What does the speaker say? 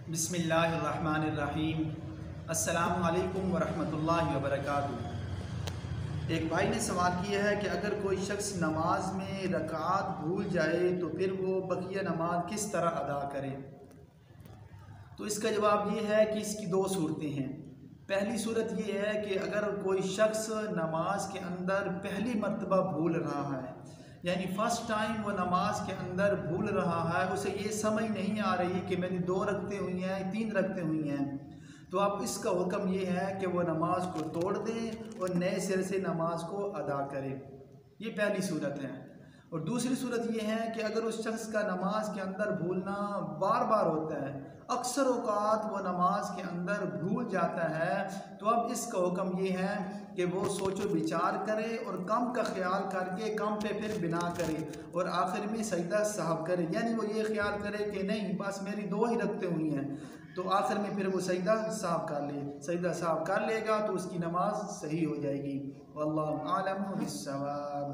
बिस्मिल्लाहिर्रहमानिर्रहीम। अस्सलामु अलैकुम वरहमतुल्लाहि वबरकातुहू। एक भाई ने सवाल किया है कि अगर कोई शख्स नमाज में रकात भूल जाए तो फिर वो बकिया नमाज किस तरह अदा करे। तो इसका जवाब ये है कि इसकी दो सूरतें हैं। पहली सूरत ये है कि अगर कोई शख्स नमाज के अंदर पहली मर्तबा भूल रहा है, यानी फ़र्स्ट टाइम वो नमाज के अंदर भूल रहा है, उसे ये समझ नहीं आ रही कि मैंने 2 रखते हुई हैं 3 रखते हुई हैं, तो अब इसका हुक्म ये है कि वो नमाज को तोड़ दें और नए सिरे से नमाज को अदा करें। ये पहली सूरत है। और दूसरी सूरत ये है कि अगर उस शख्स का नमाज के अंदर भूलना बार बार होता है, अक्सर औक़ात वो नमाज के अंदर भूल जाता है, तो अब इसका हुक्म ये है कि वो सोचो विचार करे और कम का ख्याल करके कम पे फिर बिना करे और आखिर में सजदा साहब करे। यानी वो ये ख्याल करे कि नहीं बस मेरी 2 ही रखते हुई हैं, तो आखिर में फिर वो सजदा साहब कर ले। सजदा साहब कर लेगा तो उसकी नमाज सही हो जाएगी। वल्लाहु आलम बिस्सवाब।